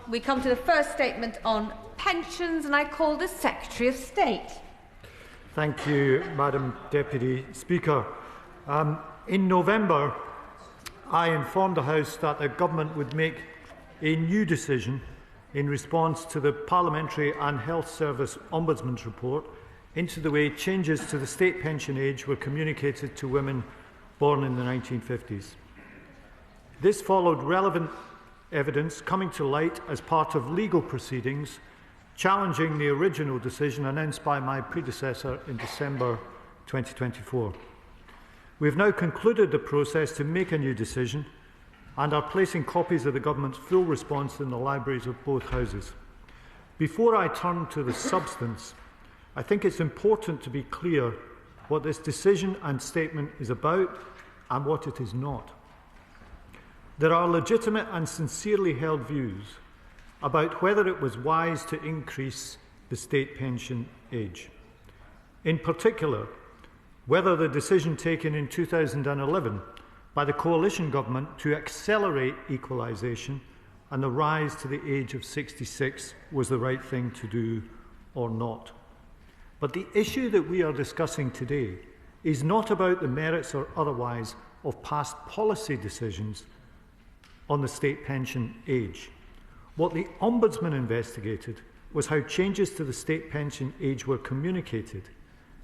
We come to the first statement on pensions, and I call the Secretary of State. Thank you, Madam Deputy Speaker. In November, I informed the House that the Government would make a new decision in response to the Parliamentary and Health Service Ombudsman's report into the way changes to the state pension age were communicated to women born in the 1950s. This followed relevant evidence coming to light as part of legal proceedings challenging the original decision announced by my predecessor in December 2024. We have now concluded the process to make a new decision and are placing copies of the Government's full response in the libraries of both Houses. Before I turn to the substance, I think it's important to be clear what this decision and statement is about and what it is not. There are legitimate and sincerely held views about whether it was wise to increase the state pension age. In particular, whether the decision taken in 2011 by the coalition government to accelerate equalisation and the rise to the age of 66 was the right thing to do or not. But the issue that we are discussing today is not about the merits or otherwise of past policy decisions on the state pension age. What the Ombudsman investigated was how changes to the state pension age were communicated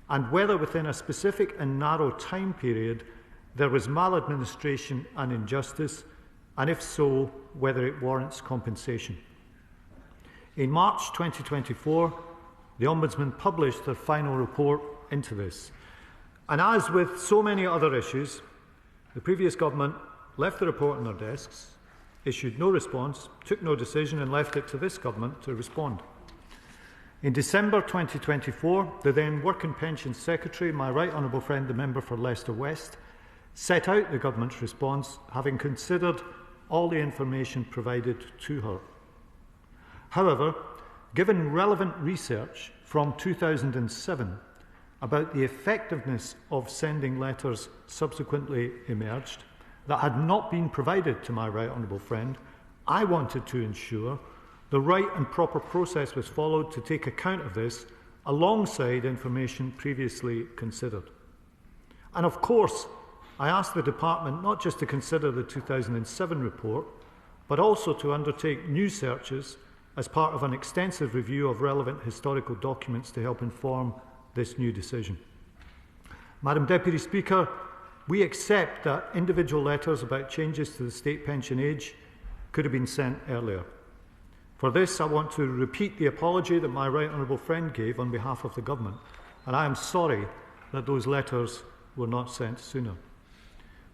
and whether within a specific and narrow time period there was maladministration and injustice, and if so, whether it warrants compensation. In March 2024, the Ombudsman published their final report into this. And as with so many other issues, the previous government left the report on their desks, issued no response, took no decision and left it to this government to respond. In December 2024, the then Work and Pensions Secretary, my right honourable friend, the member for Leicester West, set out the government's response, having considered all the information provided to her. However, given relevant research from 2007 about the effectiveness of sending letters subsequently emerged that had not been provided to my right honourable friend, I wanted to ensure the right and proper process was followed to take account of this alongside information previously considered. And of course, I asked the Department not just to consider the 2007 report, but also to undertake new searches as part of an extensive review of relevant historical documents to help inform this new decision. Madam Deputy Speaker, we accept that individual letters about changes to the state pension age could have been sent earlier. For this, I want to repeat the apology that my right honourable friend gave on behalf of the government, and I am sorry that those letters were not sent sooner.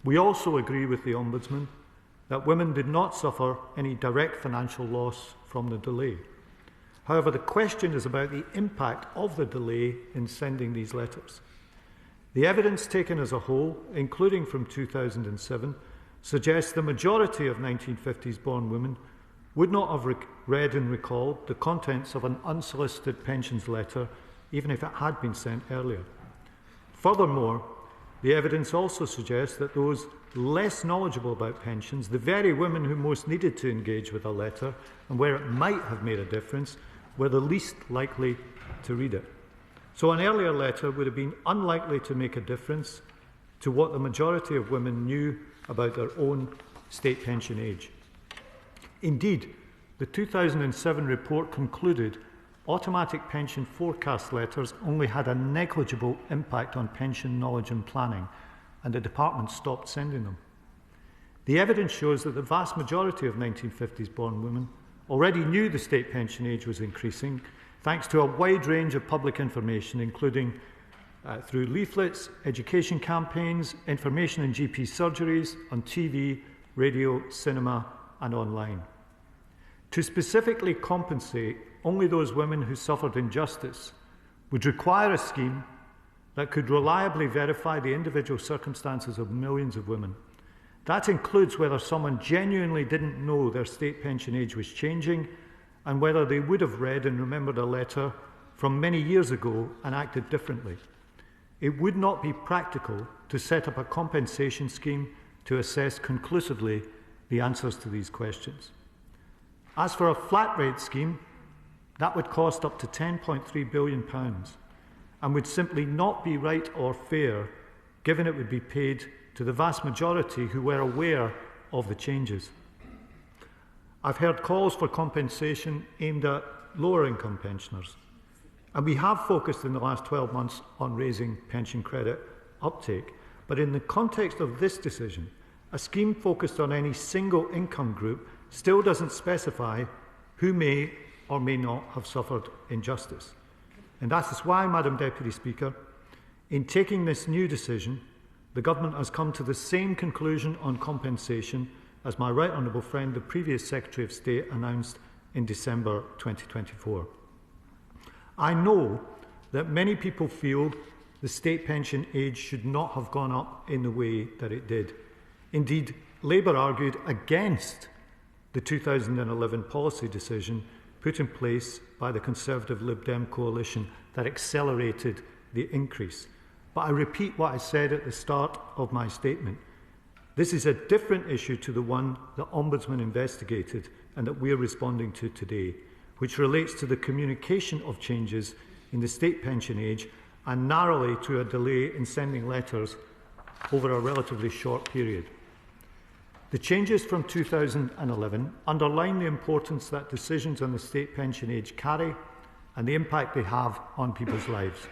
We also agree with the Ombudsman that women did not suffer any direct financial loss from the delay. However, the question is about the impact of the delay in sending these letters. The evidence taken as a whole, including from 2007, suggests the majority of 1950s-born women would not have read and recalled the contents of an unsolicited pensions letter, even if it had been sent earlier. Furthermore, the evidence also suggests that those less knowledgeable about pensions, the very women who most needed to engage with a letter and where it might have made a difference, were the least likely to read it. So an earlier letter would have been unlikely to make a difference to what the majority of women knew about their own state pension age. Indeed, the 2007 report concluded automatic pension forecast letters only had a negligible impact on pension knowledge and planning, and the Department stopped sending them. The evidence shows that the vast majority of 1950s-born women already knew the state pension age was increasing, thanks to a wide range of public information, including through leaflets, education campaigns, information in GP surgeries, on TV, radio, cinema and online. To specifically compensate only those women who suffered injustice would require a scheme that could reliably verify the individual circumstances of millions of women. That includes whether someone genuinely didn't know their state pension age was changing and whether they would have read and remembered a letter from many years ago and acted differently. It would not be practical to set up a compensation scheme to assess conclusively the answers to these questions. As for a flat rate scheme, that would cost up to £10.3 billion and would simply not be right or fair, given it would be paid to the vast majority who were aware of the changes. I've heard calls for compensation aimed at lower income pensioners, and we have focused in the last 12 months on raising pension credit uptake. But in the context of this decision, a scheme focused on any single income group still doesn't specify who may or may not have suffered injustice. And that is why, Madam Deputy Speaker, in taking this new decision, the Government has come to the same conclusion on compensation as my right honourable friend, the previous Secretary of State, announced in December 2024. I know that many people feel the state pension age should not have gone up in the way that it did. Indeed, Labour argued against the 2011 policy decision put in place by the Conservative Lib Dem coalition that accelerated the increase. But I repeat what I said at the start of my statement. This is a different issue to the one the Ombudsman investigated and that we are responding to today, which relates to the communication of changes in the state pension age and narrowly to a delay in sending letters over a relatively short period. The changes from 2011 underline the importance that decisions on the state pension age carry and the impact they have on people's lives.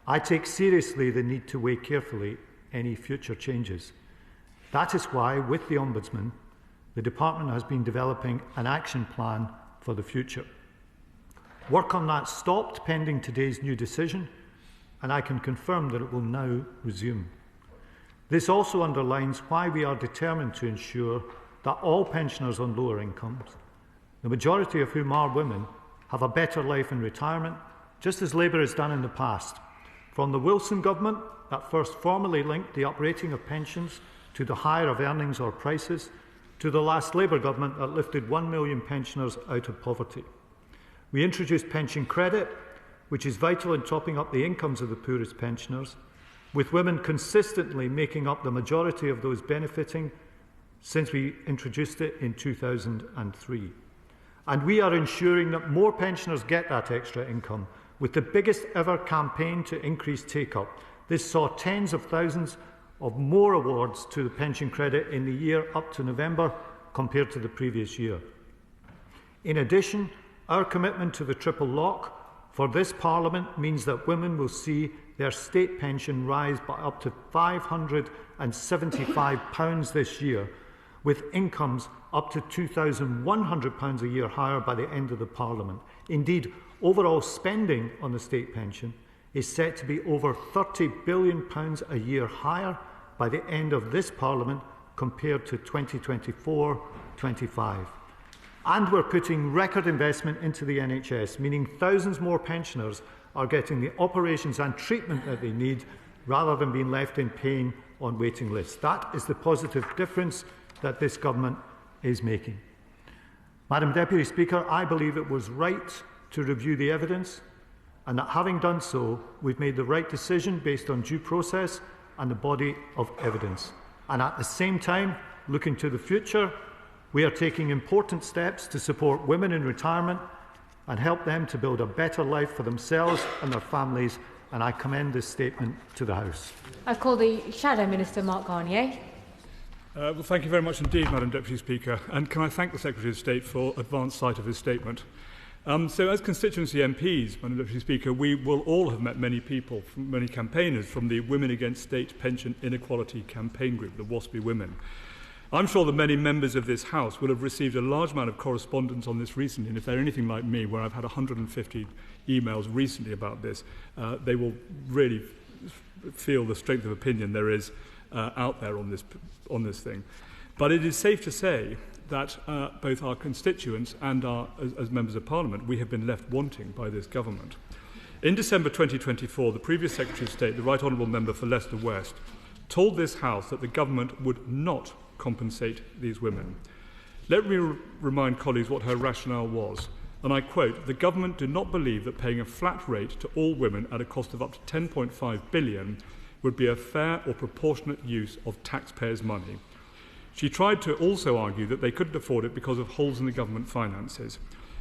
I take seriously the need to weigh carefully any future changes. That is why, with the Ombudsman, the Department has been developing an action plan for the future. Work on that stopped pending today's new decision, and I can confirm that it will now resume. This also underlines why we are determined to ensure that all pensioners on lower incomes, the majority of whom are women, have a better life in retirement, just as Labour has done in the past. From the Wilson government, that first formally linked the uprating of pensions to the higher of earnings or prices, to the last Labour government that lifted 1 million pensioners out of poverty. We introduced pension credit, which is vital in topping up the incomes of the poorest pensioners, with women consistently making up the majority of those benefiting since we introduced it in 2003. And we are ensuring that more pensioners get that extra income, with the biggest ever campaign to increase take-up. This saw tens of thousands of more awards to the pension credit in the year up to November compared to the previous year. In addition, our commitment to the triple lock for this Parliament means that women will see their state pension rise by up to £575 this year, with incomes up to £2,100 a year higher by the end of the Parliament. Indeed, overall spending on the state pension is set to be over £30 billion a year higher by the end of this Parliament compared to 2024-25. And we're putting record investment into the NHS, meaning thousands more pensioners are getting the operations and treatment that they need rather than being left in pain on waiting lists. That is the positive difference that this government is making. Madam Deputy Speaker, I believe it was right to review the evidence, and that having done so, we've made the right decision based on due process and the body of evidence. And at the same time, looking to the future, we are taking important steps to support women in retirement and help them to build a better life for themselves and their families, and I commend this statement to the House. I call the Shadow Minister, Mark Garnier. Well, thank you very much indeed, Madam Deputy Speaker, and can I thank the Secretary of State for advance sight of his statement. So as constituency MPs, Madam Deputy Speaker, we will all have met many people, many campaigners from the Women Against State Pension Inequality campaign group, the WASPI Women. I'm sure that many members of this House will have received a large amount of correspondence on this recently, and if they're anything like me, where I've had 150 emails recently about this, they will really feel the strength of opinion there is out there on this thing. But it is safe to say that both our constituents and as members of Parliament, we have been left wanting by this government. In December 2024, the previous Secretary of State, the Right Honourable Member for Leicester West, told this House that the government would not compensate these women. Let me remind colleagues what her rationale was, and I quote, "The government do not believe that paying a flat rate to all women at a cost of up to £10.5 billion would be a fair or proportionate use of taxpayers' money. She tried to also argue that they couldn't afford it because of holes in the government finances.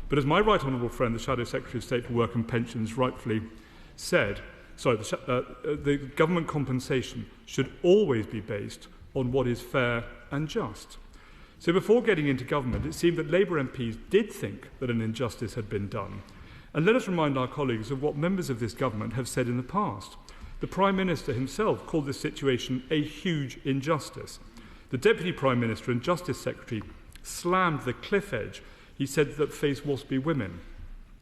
But as my right honourable friend, the Shadow Secretary of State for Work and Pensions, rightfully said, the government compensation should always be based on what is fair and just. So before getting into government, it seemed that Labour MPs did think that an injustice had been done. And let us remind our colleagues of what members of this government have said in the past. The Prime Minister himself called this situation a huge injustice. The Deputy Prime Minister and Justice Secretary slammed the cliff edge, he said, that faced WASPy women.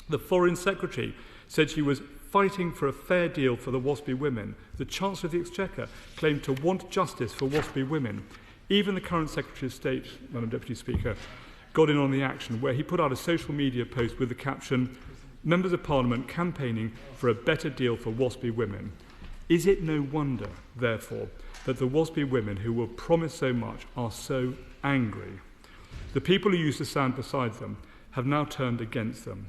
The Foreign Secretary said she was fighting for a fair deal for the WASPy women. The Chancellor of the Exchequer claimed to want justice for WASPy women. Even the current Secretary of State, Madam Deputy Speaker, got in on the action, where he put out a social media post with the caption, "Members of Parliament campaigning for a better deal for WASPy women." Is it no wonder, therefore, that the WASPy women who were promised so much are so angry? The people who used to stand beside them have now turned against them.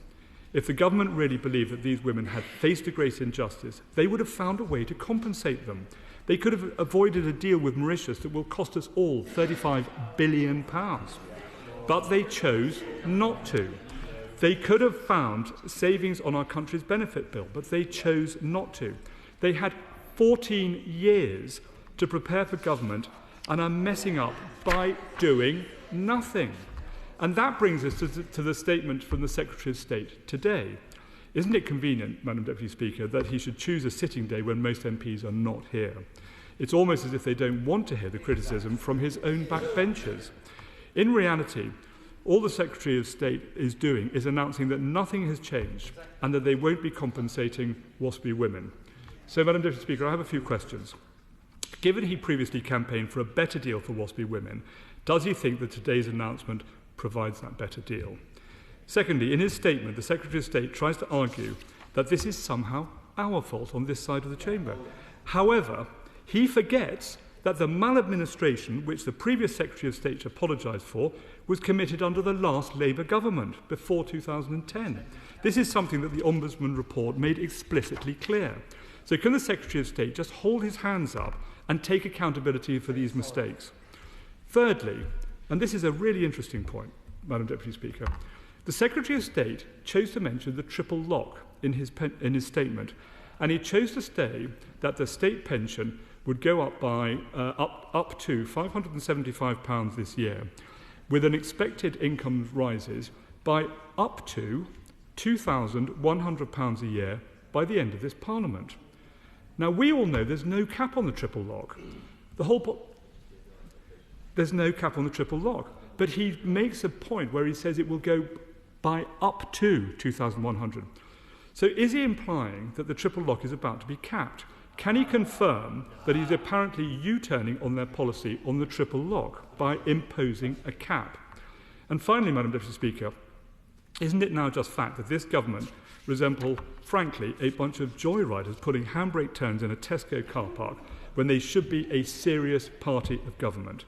If the government really believed that these women had faced a great injustice, they would have found a way to compensate them. They could have avoided a deal with Mauritius that will cost us all £35 billion. But they chose not to. They could have found savings on our country's benefit bill, but they chose not to. They had 14 years to prepare for government and are messing up by doing nothing. And that brings us to the statement from the Secretary of State today. Isn't it convenient, Madam Deputy Speaker, that he should choose a sitting day when most MPs are not here? It's almost as if they don't want to hear the criticism from his own backbenchers. In reality, all the Secretary of State is doing is announcing that nothing has changed and that they won't be compensating WASPy women. So, Madam Deputy Speaker, I have a few questions. Given he previously campaigned for a better deal for WASPy women, does he think that today's announcement provides that better deal? Secondly, in his statement, the Secretary of State tries to argue that this is somehow our fault on this side of the chamber. However, he forgets that the maladministration, which the previous Secretary of State apologised for, was committed under the last Labour government before 2010. This is something that the Ombudsman report made explicitly clear. So can the Secretary of State just hold his hands up and take accountability for these mistakes? Thirdly, and this is a really interesting point, Madam Deputy Speaker, the Secretary of State chose to mention the triple lock in his statement, and he chose to say that the state pension would go up by up to £575 this year, with an expected income rises by up to £2,100 a year by the end of this Parliament. Now, we all know there's no cap on the triple lock. There's no cap on the triple lock. But he makes a point where he says it will go by up to 2,100. So is he implying that the triple lock is about to be capped? Can he confirm that he's apparently U-turning on their policy on the triple lock by imposing a cap? And finally, Madam Deputy Speaker, isn't it now just fact that this government resemble, frankly, a bunch of joyriders pulling handbrake turns in a Tesco car park when they should be a serious party of government?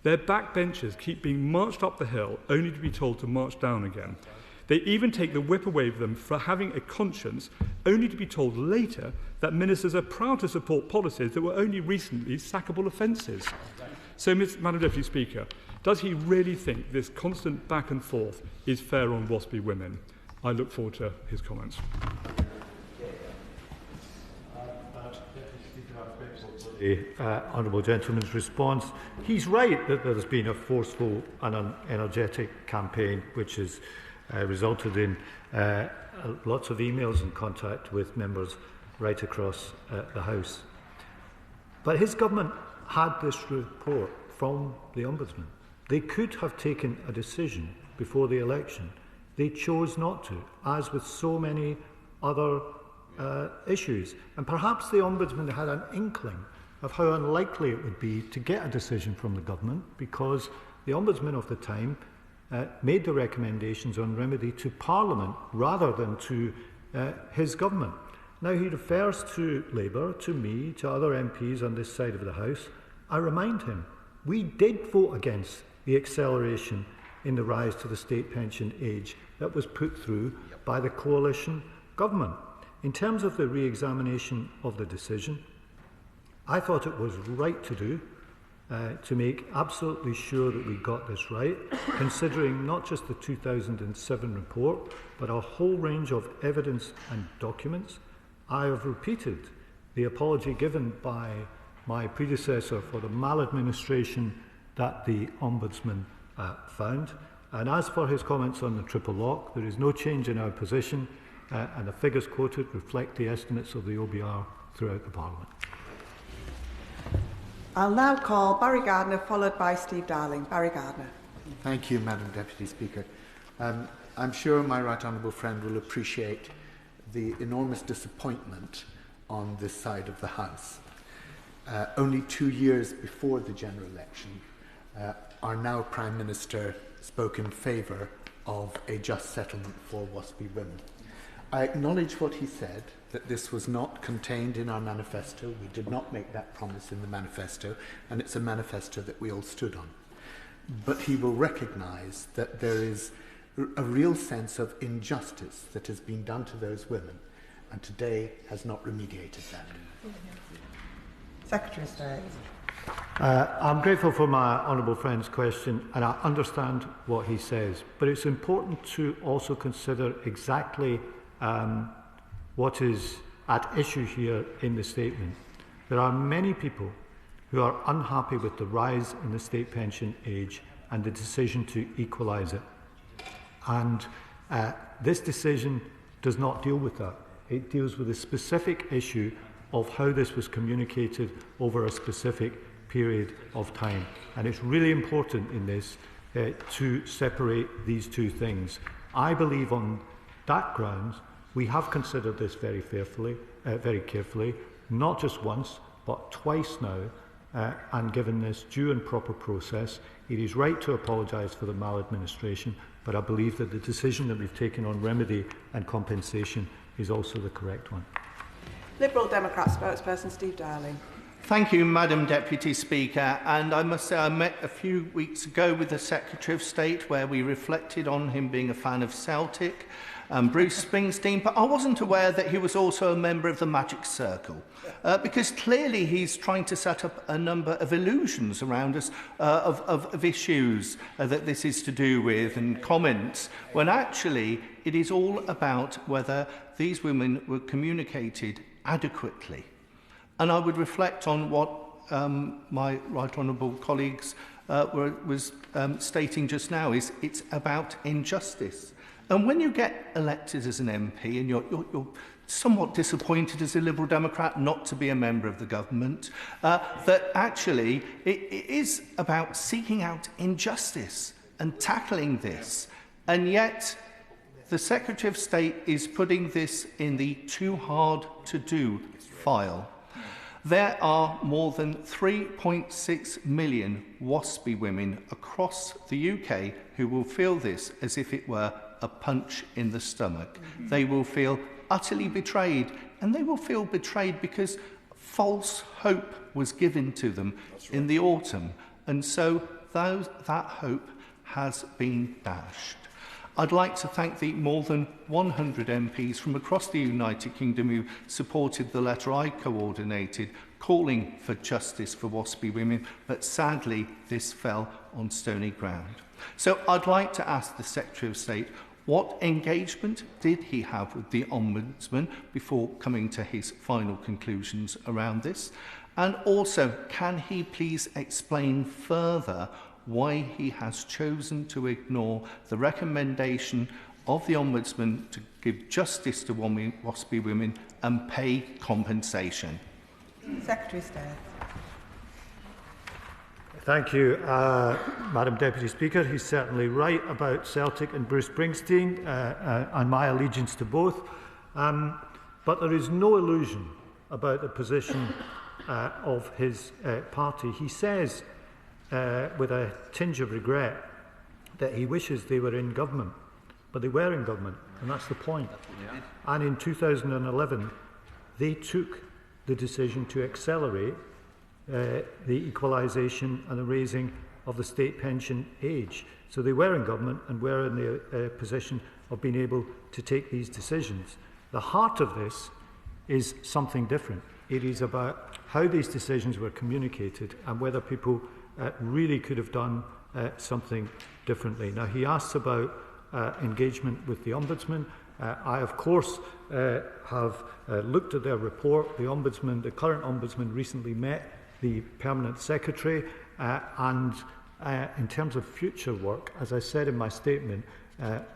Their backbenchers keep being marched up the hill only to be told to march down again. They even take the whip away from them for having a conscience, only to be told later that ministers are proud to support policies that were only recently sackable offences. So, Madam Deputy Speaker, does he really think this constant back and forth is fair on WASPy women? I look forward to his comments. The honourable gentleman's response. He's right that there's been a forceful and an energetic campaign which has resulted in lots of emails and contact with members right across the House. But his government had this report from the Ombudsman. They could have taken a decision before the election. They chose not to, as with so many other issues. And perhaps the Ombudsman had an inkling of how unlikely it would be to get a decision from the government, because the Ombudsman of the time made the recommendations on remedy to Parliament rather than to his government. Now he refers to Labour, to me, to other MPs on this side of the House. I remind him, we did vote against the acceleration in the rise to the state pension age that was put through by the coalition government. In terms of the re-examination of the decision, I thought it was right to do. to make absolutely sure that we got this right, considering not just the 2007 report, but a whole range of evidence and documents. I have repeated the apology given by my predecessor for the maladministration that the Ombudsman found. And as for his comments on the triple lock, there is no change in our position, and the figures quoted reflect the estimates of the OBR throughout the Parliament. I'll now call Barry Gardiner, followed by Steve Darling. Barry Gardiner. Thank you, Madam Deputy Speaker. I'm sure my right honourable friend will appreciate the enormous disappointment on this side of the House. Only 2 years before the general election, our now Prime Minister spoke in favour of a just settlement for WASPI women. I acknowledge what he said, that this was not contained in our manifesto. We did not make that promise in the manifesto, and it's a manifesto that we all stood on. But he will recognise that there is a real sense of injustice that has been done to those women, and today has not remediated that. Secretary of State. I'm grateful for my honourable friend's question, and I understand what he says, but it's important to also consider exactly what is at issue here in the statement. There are many people who are unhappy with the rise in the state pension age and the decision to equalise it. And this decision does not deal with that. It deals with a specific issue of how this was communicated over a specific period of time. And it's really important in this to separate these two things. I believe on that grounds we have considered this very carefully, not just once, but twice now, and given this due and proper process. It is right to apologise for the maladministration, but I believe that the decision that we've taken on remedy and compensation is also the correct one. Liberal Democrat spokesperson Steve Darling. Thank you, Madam Deputy Speaker. And I must say I met a few weeks ago with the Secretary of State where we reflected on him being a fan of Celtic and Bruce Springsteen, but I wasn't aware that he was also a member of the Magic Circle, because clearly he's trying to set up a number of illusions around us of issues that this is to do with and comments, when actually it is all about whether these women were communicated adequately. And I would reflect on what my right honourable colleagues was stating just now. It's about injustice. And when you get elected as an MP and you're somewhat disappointed as a Liberal Democrat not to be a member of the government, that actually it is about seeking out injustice and tackling this. And yet the Secretary of State is putting this in the too hard to do file. There are more than 3.6 million WASPI women across the UK who will feel this as if it were a punch in the stomach. They will feel utterly betrayed, and they will feel betrayed because false hope was given to them in the autumn, and so that hope has been dashed. I'd like to thank the more than 100 MPs from across the United Kingdom who supported the letter I coordinated calling for justice for WASPI women, but sadly this fell on stony ground. So I'd like to ask the Secretary of State, what engagement did he have with the Ombudsman before coming to his final conclusions around this? And also, can he please explain further why he has chosen to ignore the recommendation of the Ombudsman to give justice to WASPI women and pay compensation? Secretary of State. Thank you, Madam Deputy Speaker. He's certainly right about Celtic and Bruce Springsteen and my allegiance to both. But there is no illusion about the position of his party. He says with a tinge of regret that he wishes they were in government, but they were in government, and that's the point. Yeah. And in 2011, they took the decision to accelerate the equalisation and the raising of the state pension age. So they were in government and were in the position of being able to take these decisions. The heart of this is something different. It is about how these decisions were communicated and whether people really could have done something differently. Now, he asks about engagement with the Ombudsman. I, of course, have looked at their report. The current Ombudsman recently met the Permanent Secretary, and in terms of future work, as I said in my statement,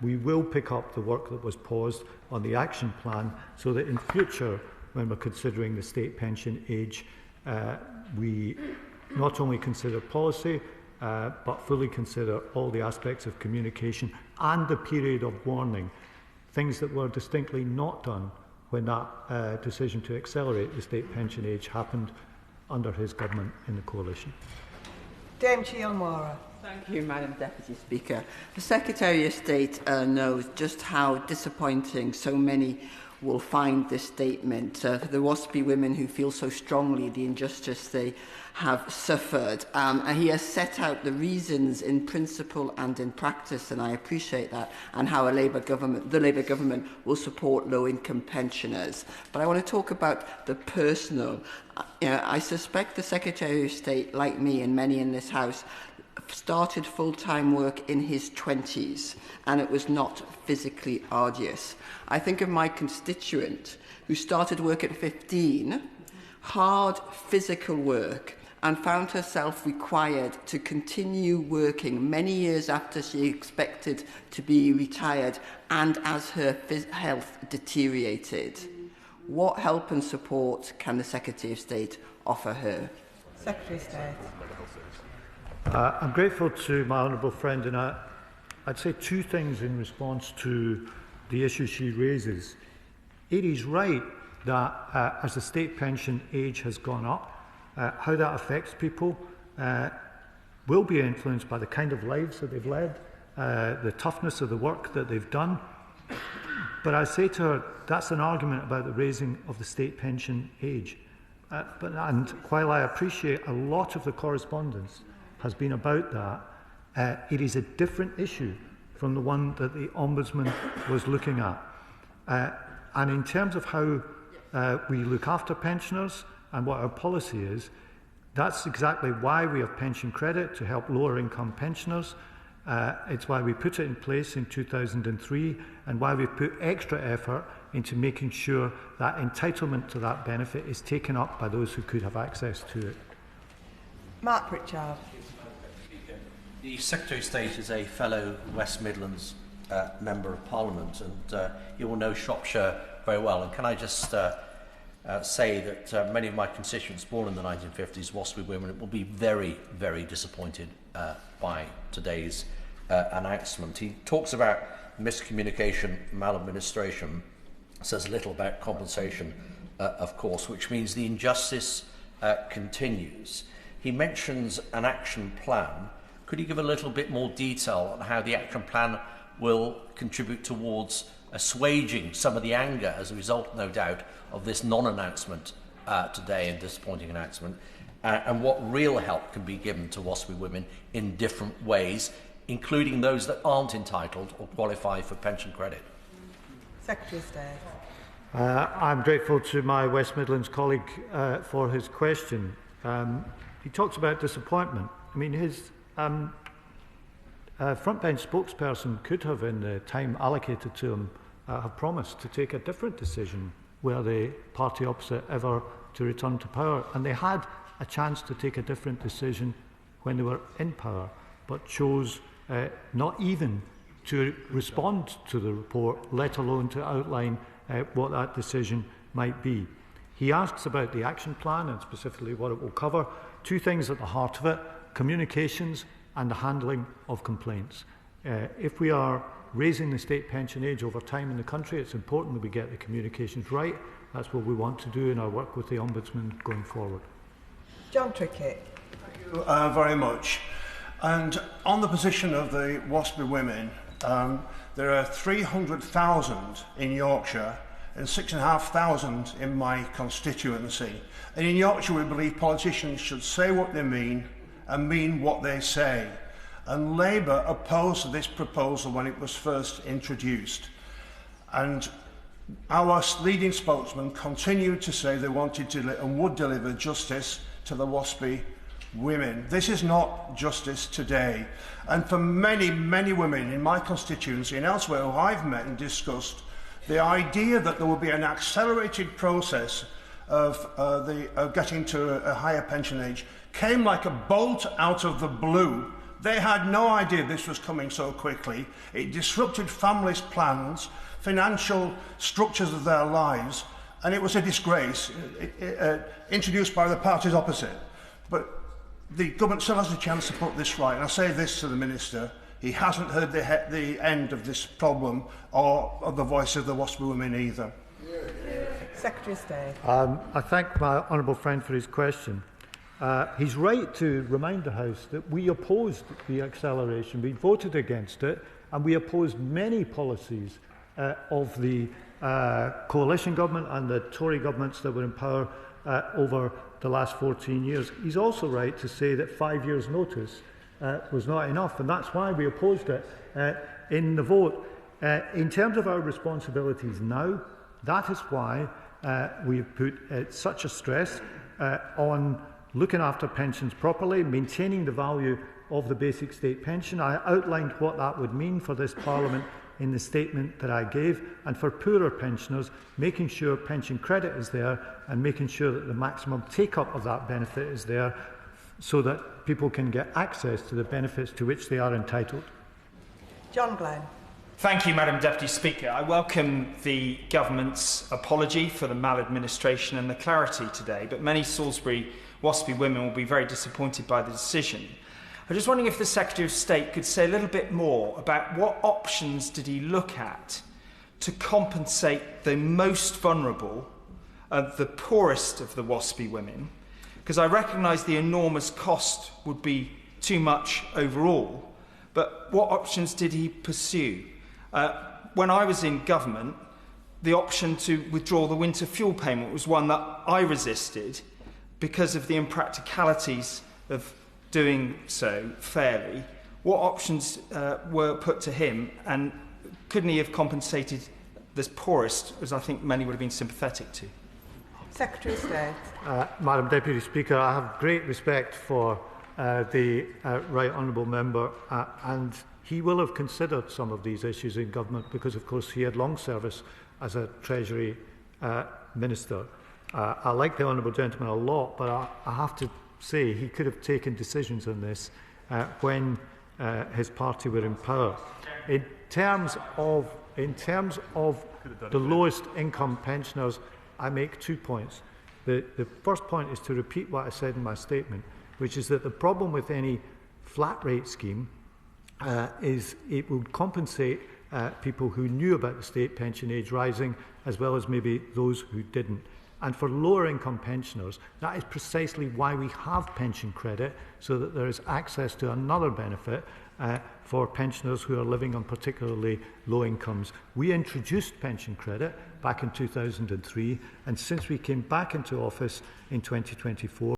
we will pick up the work that was paused on the action plan so that in future, when we're considering the state pension age, we not only consider policy, but fully consider all the aspects of communication and the period of warning, things that were distinctly not done when that decision to accelerate the state pension age happened under his government in the coalition. Dame Chielmora. Thank you, Madam Deputy Speaker. The Secretary of State knows just how disappointing so many will find this statement. For the WASPI women who feel so strongly the injustice they have suffered. And he has set out the reasons in principle and in practice, and I appreciate that, and how the Labour government will support low-income pensioners. But I want to talk about the personal. I suspect the Secretary of State, like me and many in this House, started full-time work in his 20s, and it was not physically arduous. I think of my constituent who started work at 15, hard physical work, and found herself required to continue working many years after she expected to be retired and as her health deteriorated. What help and support can the Secretary of State offer her? Secretary of State. I'm grateful to my honourable friend, and I'd say two things in response to the issue she raises. It is right that as the state pension age has gone up, how that affects people will be influenced by the kind of lives that they've led, the toughness of the work that they've done. But I say to her, that's an argument about the raising of the state pension age. And while I appreciate a lot of the correspondence has been about that, it is a different issue from the one that the Ombudsman was looking at. And in terms of how we look after pensioners and what our policy is, that's exactly why we have pension credit to help lower income pensioners. It's why we put it in place in 2003 and why we've put extra effort into making sure that entitlement to that benefit is taken up by those who could have access to it. Mark Pritchard. The Secretary of State is a fellow West Midlands Member of Parliament, and you will know Shropshire very well. And can I just say that many of my constituents born in the 1950s, WASPI women, will be very, very disappointed by today's announcement. He talks about miscommunication, maladministration, says little about compensation, of course, which means the injustice continues. He mentions an action plan. Could you give a little bit more detail on how the action plan will contribute towards assuaging some of the anger as a result, no doubt, of this non-announcement today and disappointing announcement, and what real help can be given to WASPI women in different ways, including those that aren't entitled or qualify for pension credit? Secretary of State. I'm grateful to my West Midlands colleague for his question. He talks about disappointment. I mean, his frontbench spokesperson could have, in the time allocated to him, have promised to take a different decision were the party opposite ever to return to power. And they had a chance to take a different decision when they were in power, but chose not even to respond to the report, let alone to outline what that decision might be. He asks about the action plan and specifically what it will cover. Two things at the heart of it: communications and the handling of complaints. If we are raising the state pension age over time in the country, it's important that we get the communications right. That's what we want to do in our work with the Ombudsman going forward. John Trickett. Thank you very much. And on the position of the WASPI women, there are 300,000 in Yorkshire and 6,500 in my constituency. And in Yorkshire, we believe politicians should say what they mean and mean what they say. And Labour opposed this proposal when it was first introduced. And our leading spokesman continued to say they wanted to and would deliver justice to the WASPI women. This is not justice today. And for many, many women in my constituency and elsewhere who I've met and discussed, the idea that there will be an accelerated process of getting to a higher pension age came like a bolt out of the blue. They had no idea this was coming so quickly. It disrupted families' plans, financial structures of their lives, and it was a disgrace introduced by the parties opposite. But the government still has a chance to put this right. And I say this to the Minister, he hasn't heard the end of this problem or of the voice of the WASPI women either. Secretary of State. I thank my honourable friend for his question. He's right to remind the House that we opposed the acceleration, we voted against it, and we opposed many policies of the coalition government and the Tory governments that were in power over the last 14 years. He's also right to say that 5 years' notice was not enough, and that's why we opposed it in the vote. In terms of our responsibilities now, that is why we've put such a stress on looking after pensions properly, maintaining the value of the basic state pension. I outlined what that would mean for this Parliament in the statement that I gave, and for poorer pensioners, making sure pension credit is there and making sure that the maximum take-up of that benefit is there so that people can get access to the benefits to which they are entitled. John Glenn. Thank you, Madam Deputy Speaker. I welcome the Government's apology for the maladministration and the clarity today, but many Salisbury WASPI women will be very disappointed by the decision. I'm just wondering if the Secretary of State could say a little bit more about what options did he look at to compensate the most vulnerable, the poorest of the WASPI women, because I recognise the enormous cost would be too much overall, but what options did he pursue? When I was in government, the option to withdraw the winter fuel payment was one that I resisted because of the impracticalities of doing so fairly. What options were put to him, and couldn't he have compensated the poorest, as I think many would have been sympathetic to? Secretary of State. Madam Deputy Speaker, I have great respect for the Right Honourable Member, and he will have considered some of these issues in government because, of course, he had long service as a Treasury Minister. I like the Honourable Gentleman a lot, but I have to say he could have taken decisions on this when his party were in power. In terms of the lowest income pensioners, I make 2 points. The first point is to repeat what I said in my statement, which is that the problem with any flat rate scheme is it would compensate people who knew about the state pension age rising, as well as maybe those who didn't. And for lower income pensioners, that is precisely why we have pension credit, so that there is access to another benefit for pensioners who are living on particularly low incomes. We introduced pension credit back in 2003, and since we came back into office in 2024,